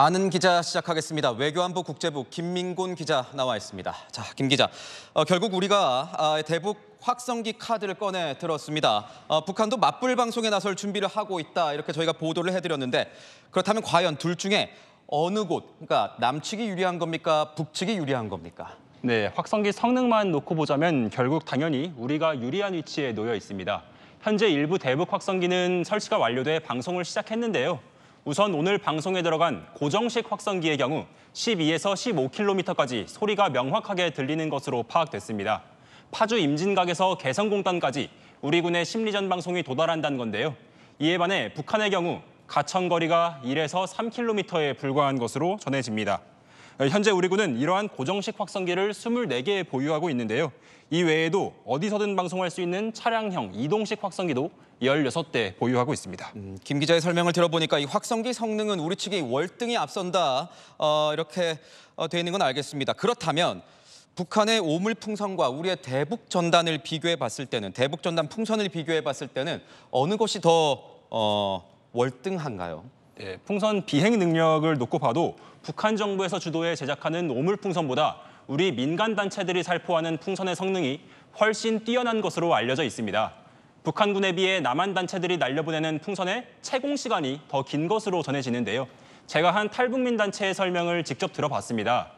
아는 기자 시작하겠습니다. 외교안보 국제부 김민곤 기자 나와 있습니다. 자, 김 기자, 결국 우리가 대북 확성기 카드를 꺼내 들었습니다. 북한도 맞불 방송에 나설 준비를 하고 있다, 이렇게 저희가 보도를 해드렸는데, 그렇다면 과연 둘 중에 어느 곳, 그러니까 남측이 유리한 겁니까, 북측이 유리한 겁니까? 네, 확성기 성능만 놓고 보자면 결국 당연히 우리가 유리한 위치에 놓여 있습니다. 현재 일부 대북 확성기는 설치가 완료돼 방송을 시작했는데요. 우선 오늘 방송에 들어간 고정식 확성기의 경우 12에서 15km까지 소리가 명확하게 들리는 것으로 파악됐습니다. 파주 임진각에서 개성공단까지 우리 군의 심리전 방송이 도달한다는 건데요. 이에 반해 북한의 경우 가천거리가 1에서 3km에 불과한 것으로 전해집니다. 현재 우리 군은 이러한 고정식 확성기를 24개 보유하고 있는데요. 이 외에도 어디서든 방송할 수 있는 차량형 이동식 확성기도 16대 보유하고 있습니다. 김 기자의 설명을 들어보니까 이 확성기 성능은 우리 측이 월등히 앞선다, 이렇게 돼 있는 건 알겠습니다. 그렇다면 북한의 오물풍선과 우리의 대북 전단을 비교해 봤을 때는, 대북 전단 풍선을 비교해 봤을 때는 어느 것이 더 월등한가요? 네, 풍선 비행 능력을 놓고 봐도 북한 정부에서 주도해 제작하는 오물풍선보다 우리 민간 단체들이 살포하는 풍선의 성능이 훨씬 뛰어난 것으로 알려져 있습니다. 북한군에 비해 남한 단체들이 날려보내는 풍선의 채공 시간이 더 긴 것으로 전해지는데요. 제가 한 탈북민 단체의 설명을 직접 들어봤습니다.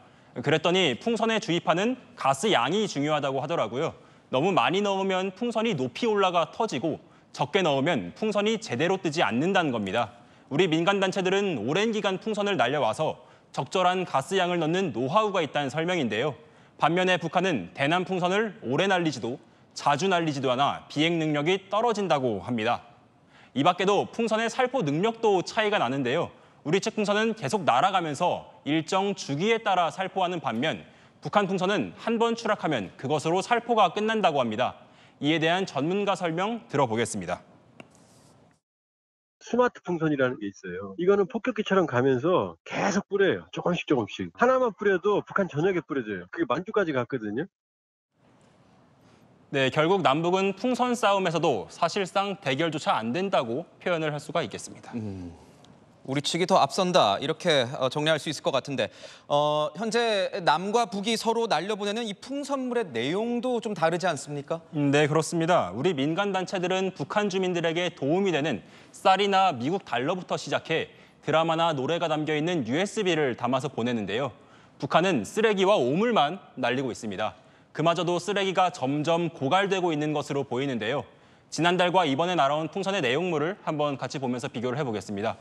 그랬더니 풍선에 주입하는 가스 양이 중요하다고 하더라고요. 너무 많이 넣으면 풍선이 높이 올라가 터지고 적게 넣으면 풍선이 제대로 뜨지 않는다는 겁니다. 우리 민간 단체들은 오랜 기간 풍선을 날려와서 적절한 가스 양을 넣는 노하우가 있다는 설명인데요. 반면에 북한은 대남 풍선을 오래 날리지도 자주 날리지도 않아 비행 능력이 떨어진다고 합니다. 이 밖에도 풍선의 살포 능력도 차이가 나는데요. 우리 측 풍선은 계속 날아가면서 일정 주기에 따라 살포하는 반면 북한 풍선은 한 번 추락하면 그것으로 살포가 끝난다고 합니다. 이에 대한 전문가 설명 들어보겠습니다. 스마트 풍선이라는 게 있어요. 이거는 폭격기처럼 가면서 계속 뿌려요. 조금씩 조금씩. 하나만 뿌려도 북한 전역에 뿌려져요. 그게 만주까지 갔거든요. 네, 결국 남북은 풍선 싸움에서도 사실상 대결조차 안 된다고 표현을 할 수가 있겠습니다. 우리 측이 더 앞선다, 이렇게 정리할 수 있을 것 같은데, 현재 남과 북이 서로 날려보내는 이 풍선물의 내용도 좀 다르지 않습니까? 네, 그렇습니다. 우리 민간 단체들은 북한 주민들에게 도움이 되는 쌀이나 미국 달러부터 시작해 드라마나 노래가 담겨 있는 USB를 담아서 보내는데요. 북한은 쓰레기와 오물만 날리고 있습니다. 그마저도 쓰레기가 점점 고갈되고 있는 것으로 보이는데요. 지난달과 이번에 날아온 풍선의 내용물을 한번 같이 보면서 비교를 해보겠습니다.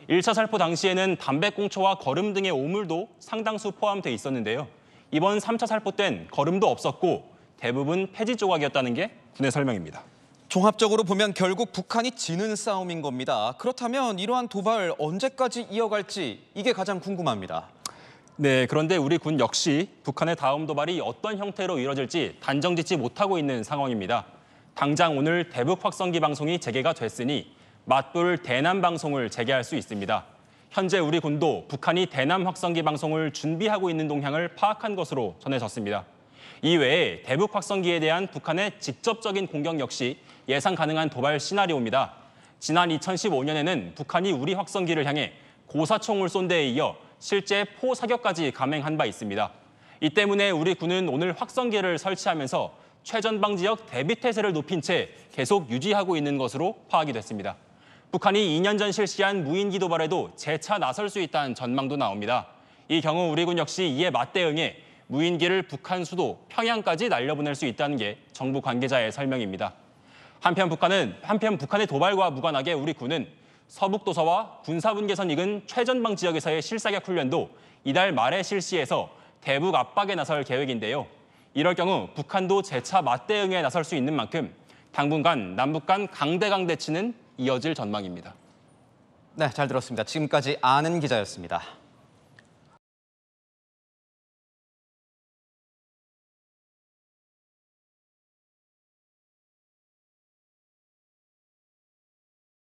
1차 살포 당시에는 담배꽁초와 거름 등의 오물도 상당수 포함돼 있었는데요. 이번 3차 살포 땐 거름도 없었고 대부분 폐지 조각이었다는 게 군의 설명입니다. 종합적으로 보면 결국 북한이 지는 싸움인 겁니다. 그렇다면 이러한 도발 언제까지 이어갈지, 이게 가장 궁금합니다. 네, 그런데 우리 군 역시 북한의 다음 도발이 어떤 형태로 이뤄질지 단정짓지 못하고 있는 상황입니다. 당장 오늘 대북 확성기 방송이 재개가 됐으니 맞불 대남 방송을 재개할 수 있습니다. 현재 우리 군도 북한이 대남 확성기 방송을 준비하고 있는 동향을 파악한 것으로 전해졌습니다. 이외에 대북 확성기에 대한 북한의 직접적인 공격 역시 예상 가능한 도발 시나리오입니다. 지난 2015년에는 북한이 우리 확성기를 향해 고사총을 쏜 데에 이어 실제 포 사격까지 감행한 바 있습니다. 이 때문에 우리 군은 오늘 확성기를 설치하면서 최전방 지역 대비 태세를 높인 채 계속 유지하고 있는 것으로 파악이 됐습니다. 북한이 2년 전 실시한 무인기 도발에도 재차 나설 수 있다는 전망도 나옵니다. 이 경우 우리 군 역시 이에 맞대응해 무인기를 북한 수도 평양까지 날려보낼 수 있다는 게 정부 관계자의 설명입니다. 한편 북한의 도발과 무관하게 우리 군은 서북도서와 군사분계선 인근 최전방 지역에서의 실사격 훈련도 이달 말에 실시해서 대북 압박에 나설 계획인데요. 이럴 경우 북한도 재차 맞대응에 나설 수 있는 만큼 당분간 남북 간 강대강 대치는 이어질 전망입니다. 네, 잘 들었습니다. 지금까지 아는 기자였습니다.